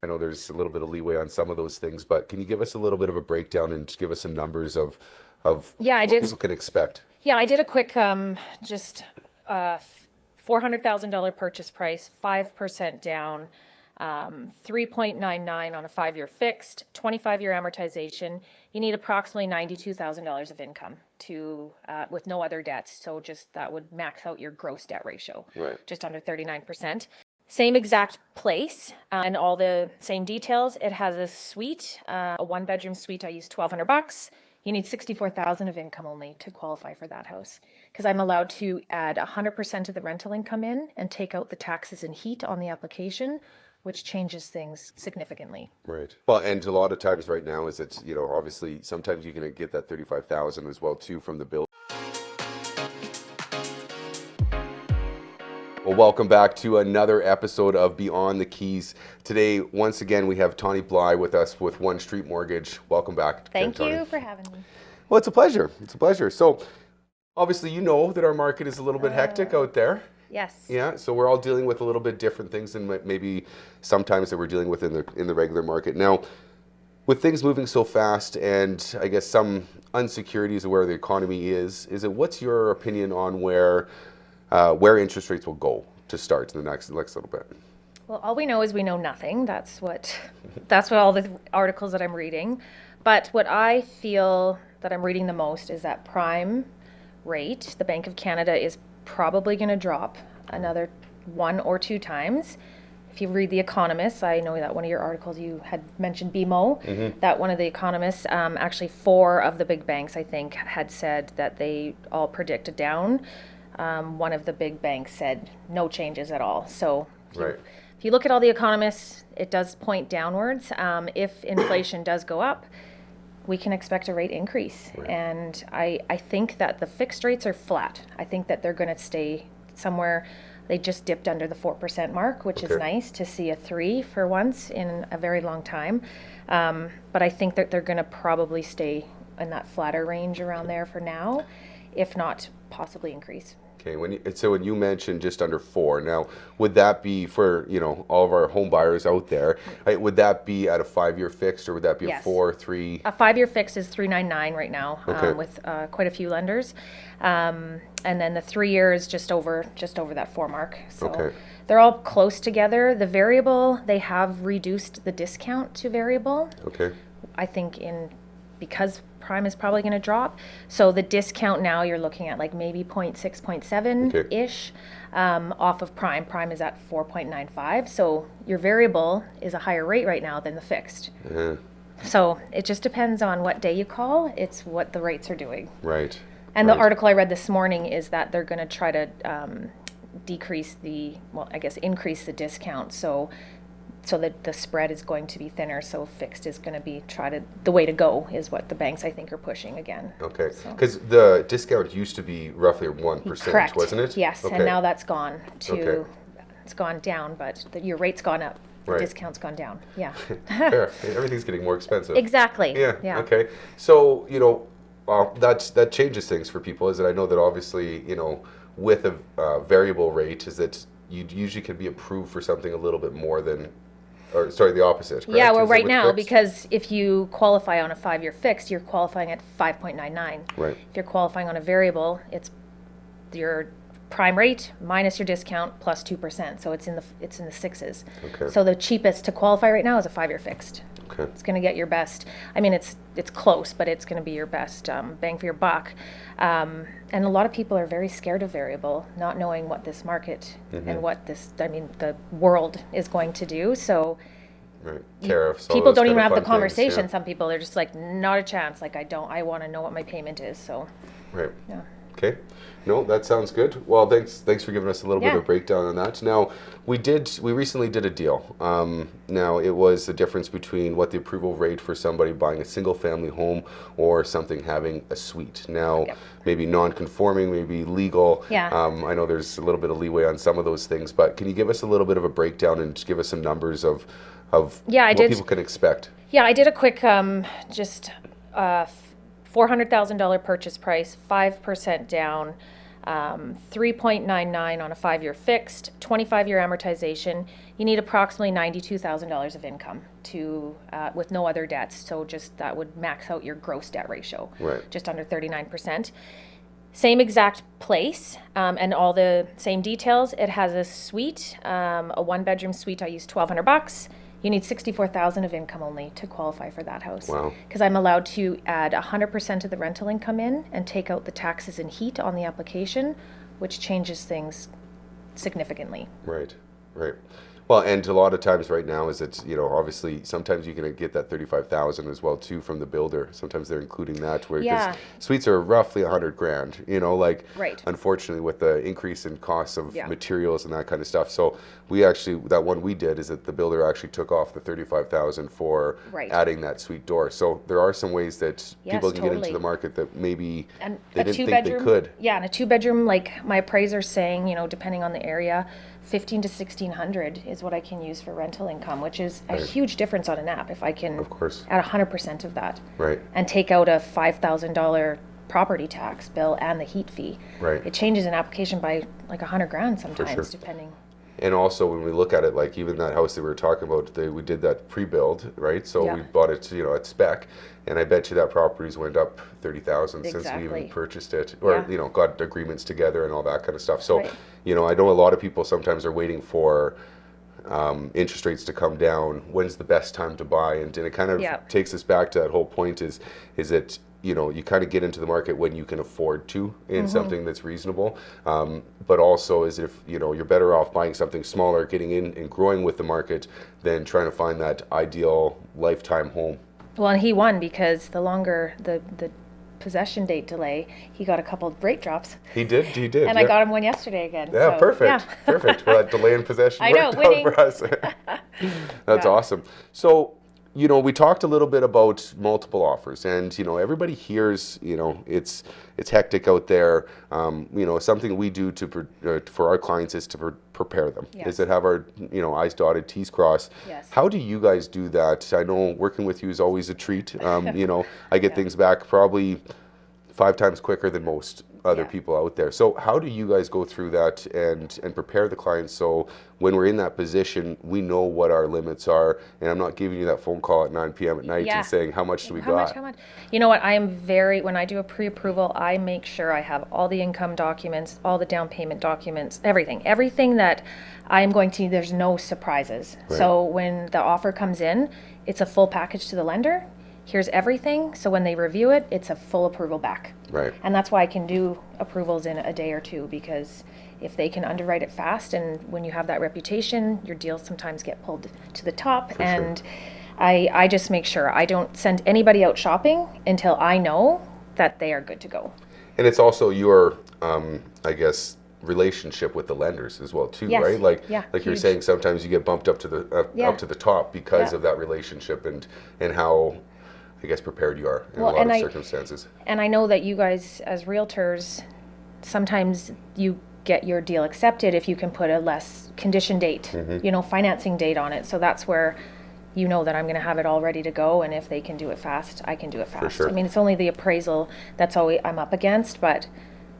I know there's a little bit of leeway on some of those things, but can you give us a little bit of a breakdown and just give us some numbers of Yeah, I what did. people can expect? Yeah, I did a quick just $400,000 purchase price, 5% down, 3.99 on a 5-year fixed, 25-year amortization. You need approximately $92,000 of income to with no other debts. So just that would max out your gross debt ratio, Right. just under 39%. Same exact place and all the same details. It has a suite, a 1-bedroom suite. I used $1,200. You need 64,000 of income only to qualify for that house because I'm allowed to add 100% of the rental income in and take out the taxes and heat on the application, which changes things significantly. Right. Well, and a lot of times right now is it's, obviously sometimes you can get that 35,000 as well too from the bill. Well, welcome back to another episode of Beyond the Keys. Today, once again, we have Tawny Bley with us with One Street Mortgage. Welcome back again, Thank Tawny. you for having me. Well, it's a pleasure. It's a pleasure. So, obviously, you know that our market is a little bit hectic out there. Yes. Yeah, so we're all dealing with a little bit different things than maybe sometimes that we're dealing with in the regular market. Now, with things moving so fast and I guess some insecurities of where the economy is it what's your opinion on where interest rates will go to start in the next little bit? Well, all we know is we know nothing. That's what all the articles that I'm reading. But what I feel that I'm reading the most is that prime rate, the Bank of Canada is probably going to drop another 1 or 2 times. If you read The Economist, I know that one of your articles you had mentioned BMO, that one of the economists, actually 4 of the big banks, I think, had said that they all predict a down. One of the big banks said no changes at all. So Right. if you look at all the economists, it does point downwards. If inflation does go up, we can expect a rate increase. Right. And I think that the fixed rates are flat. I think that they're going to stay somewhere. They just dipped under the 4% mark, which is Okay. nice to see a 3 for once in a very long time. But I think that they're going to probably stay in that flatter range around there for now, if not possibly increase. Okay, so when you mentioned just under 4, now would that be for all of our home buyers out there? Right, would that be at a 5-year fixed, or would that be a Yes. 4, 3? A 5-year fix is 399 right now, Okay. with quite a few lenders, and then the 3-year is just over that 4 mark. So Okay. they're all close together. The variable, they have reduced the discount to variable. Okay. I think because prime is probably going to drop, so the discount now you're looking at like maybe 0.6, 0.7 Okay. ish, off of prime. Prime is at 4.95, so your variable is a higher rate right now than the fixed. Uh, So it just depends on what day you call. It's what the rates are doing. right. And Right. the article I read this morning is that they're going to try to increase the discount. So that the spread is going to be thinner. So fixed is going to be the way to go is what the banks I think are pushing again. Okay. So- Because the discount used to be roughly 1%, Correct. wasn't it? Yes, Okay. and now that's gone Okay. it's gone down, but your rate's gone up. The Right. discount's gone down. Yeah. Fair. Everything's getting more expensive. Exactly. Yeah. Okay. So, that changes things for people. Is that I know that obviously, with a variable rate, is that you usually can be approved for something a little bit more than, or sorry, the opposite. Correct? Yeah, well, Is it right with now, fixed? because if you qualify on a 5-year fixed, you're qualifying at 5.99. Right. If you're qualifying on a variable, it's your prime rate minus your discount plus 2%. So it's in the sixes. Okay. So the cheapest to qualify right now is a 5-year fixed. Okay. It's going to get your best. I mean, it's close, but it's going to be your best bang for your buck. And a lot of people are very scared of variable, not knowing what this market and what the world is going to do. So Right. Tariffs. all people those don't kind even of have the fun things, conversation. yeah. Some people are just like, not a chance. Like, I want to know what my payment is. So, Right. yeah. Okay. No, that sounds good. Well, thanks for giving us a little bit Yeah. of a breakdown on that. Now, we recently did a deal. Now, it was the difference between what the approval rate for somebody buying a single family home or something having a suite. Now, Yep. maybe non-conforming, maybe legal. Yeah. I know there's a little bit of leeway on some of those things, but can you give us a little bit of a breakdown and just give us some numbers of Yeah, I what did. people can expect? Yeah, I did a quick just $400,000 purchase price, 5% down, 3.99 on a 5-year fixed, 25-year amortization. You need approximately $92,000 of income to with no other debts. So just that would max out your gross debt ratio, Right. just under 39%. Same exact place and all the same details. It has a suite, a 1-bedroom suite. I use $1,200. You need $64,000 of income only to qualify for that house. Wow. Because I'm allowed to add 100% of the rental income in and take out the taxes and heat on the application, which changes things significantly. Right. Right. Well, and a lot of times right now is it's, obviously sometimes you can get that 35,000 as well too from the builder. Sometimes they're including that where Yeah. suites are roughly 100 grand, Right. unfortunately with the increase in costs of Yeah. materials and that kind of stuff. So we actually, that one we did is that the builder actually took off the 35,000 for Right. adding that suite door. So there are some ways that Yes, people can get into totally. the market that maybe And they a didn't think two-bedroom, they could. yeah, and a 2-bedroom, like my appraiser's saying, depending on the area, 15 to 1600 is what I can use for rental income, which is a Right. huge difference on an app if I can Of course. add 100% of that Right. and take out a $5,000 property tax bill and the heat fee. Right. It changes an application by like 100 grand sometimes, sure. depending. And also, when we look at it, like even that house that we were talking about, we did that pre-build, right? So Yeah. we bought it, at spec, and I bet you that properties went up 30,000 since we even Exactly. purchased it, or Yeah. got agreements together and all that kind of stuff. So, Right. I know a lot of people sometimes are waiting for interest rates to come down. When's the best time to buy? And it kind of Yeah. takes us back to that whole point: is that you kind of get into the market when you can afford to in something that's reasonable, but also is if you're better off buying something smaller, getting in and growing with the market than trying to find that ideal lifetime home. Well, and he won because the longer the possession date delay, he got a couple of rate drops. He did, And I got him one yesterday again. Yeah, so, perfect. Yeah. Perfect. Well, that delay in possession I know, worked winning. out for us. That's Yeah. awesome. So, we talked a little bit about multiple offers, and everybody hears, it's hectic out there. Something we do for our clients is to prepare them. Yes. Is that have our I's dotted, T's crossed. Yes. How do you guys do that? I know working with you is always a treat. I get things back probably 5 times quicker than most other Yeah. people out there. So how do you guys go through that and prepare the clients so when we're in that position, we know what our limits are, and I'm not giving you that phone call at 9 p.m. at night Yeah. and saying, how much do we How got? much, how much? You know what, when I do a pre-approval, I make sure I have all the income documents, all the down payment documents, everything that I'm going to need. There's no surprises. Right. So when the offer comes in, it's a full package to the lender. Here's everything. So when they review it, it's a full approval back. Right. And that's why I can do approvals in a day or two, because if they can underwrite it fast, and when you have that reputation, your deals sometimes get pulled to the top. For And I just make sure I don't send anybody out shopping until I know that they are good to go. And it's also your, I guess, relationship with the lenders as well too, Yes. right? Like Yeah, you're huge. saying, sometimes you get bumped up to the Yeah. up to the top because Yeah. of that relationship and how, I guess, prepared you are in Well, a lot and of I- circumstances. And I know that you guys, as realtors, sometimes you get your deal accepted if you can put a less condition date, financing date on it. So that's where you know that I'm going to have it all ready to go. And if they can do it fast, I can do it fast. sure. I mean, it's only the appraisal that's always I'm up against, but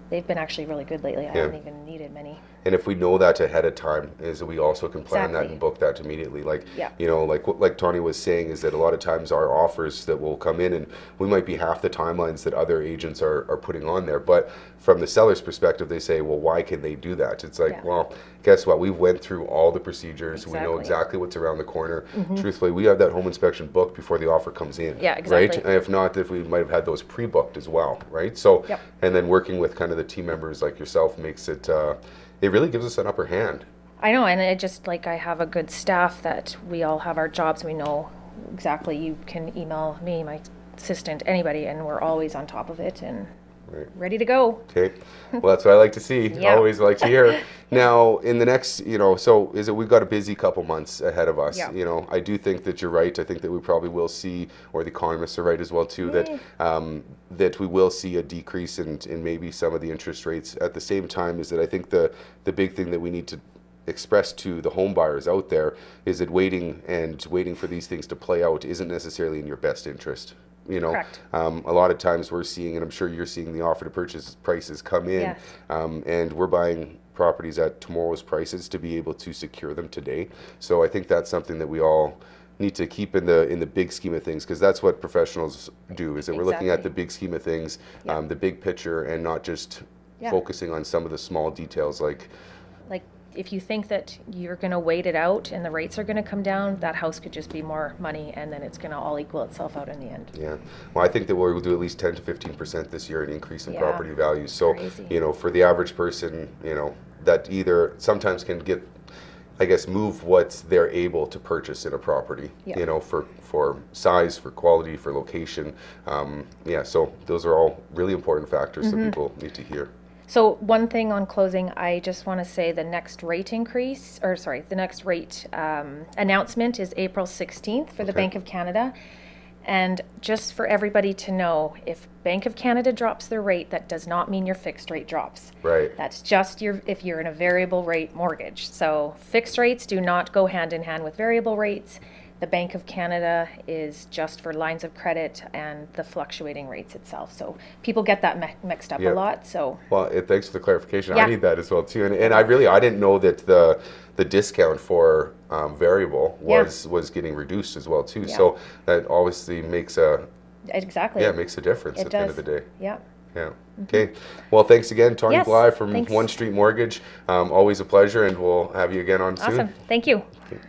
they've been actually really good lately. I haven't even needed many. And if we know that ahead of time, is that we also can plan that Exactly. and book that immediately. Like, Yeah. like Tawny was saying, is that a lot of times our offers that will come in, and we might be half the timelines that other agents are putting on there. But from the seller's perspective, they say, well, why can they do that? It's like, Yeah. well, guess what? We've went through all the procedures. We know Exactly. exactly what's around the corner. Truthfully, we have that home inspection booked before the offer comes in. Yeah, Right? exactly. And if not, if we might have had those pre-booked as well, right? So, Yep. and then working with kind of the team members like yourself makes it, it really gives us an upper hand. I know, and it just I have a good staff that we all have our jobs. We know exactly. You can email me, my assistant, anybody, and we're always on top of it and Right. ready to go. Okay, well, that's what I like to see. Yeah. Always like to hear. Now, in the next, so is it we've got a busy couple months ahead of us. Yeah. I do think that you're right. I think that we probably will see, or the economists are right as well too, that we will see a decrease in maybe some of the interest rates. At the same time, is that I think the big thing that we need to express to the home buyers out there is that waiting for these things to play out isn't necessarily in your best interest. You know, Correct. a lot of times we're seeing, and I'm sure you're seeing, the offer to purchase prices come in, Yes. and we're buying properties at tomorrow's prices to be able to secure them today. So I think that's something that we all need to keep in the big scheme of things, because that's what professionals do, is that we're looking at Exactly. the big scheme of things, Yeah. the big picture, and not just Yeah. focusing on some of the small details like Like, if you think that you're going to wait it out and the rates are going to come down, that house could just be more money, and then it's going to all equal itself out in the end. yeah. Well, I think that we'll do at least 10 to 15% this year in increase in Yeah. property values. So, Crazy. you know, for the average person, you know, that either sometimes can get, I guess, move what they're able to purchase in a property, Yeah. you know, for size, for quality, for location. Yeah, so those are all really important factors that people need to hear. So one thing on closing, I just want to say the next rate increase, or sorry, the next rate announcement is April 16th for the Okay. Bank of Canada. And just for everybody to know, if Bank of Canada drops their rate, that does not mean your fixed rate drops. Right. That's just if you're in a variable rate mortgage. So fixed rates do not go hand in hand with variable rates. The Bank of Canada is just for lines of credit and the fluctuating rates itself. So people get that mixed up Yep. a lot. So Well, thanks for the clarification. Yeah. I need that as well too. And I didn't know that the discount for variable was getting reduced as well too. Yeah. So that obviously makes a exactly. makes a difference It at the end of does. the day. Yeah. Yeah. Okay. Well, thanks again, Tawny Yes, Bley from thanks. One Street Mortgage. Always a pleasure, and we'll have you again on soon. Awesome. Thank you. Okay.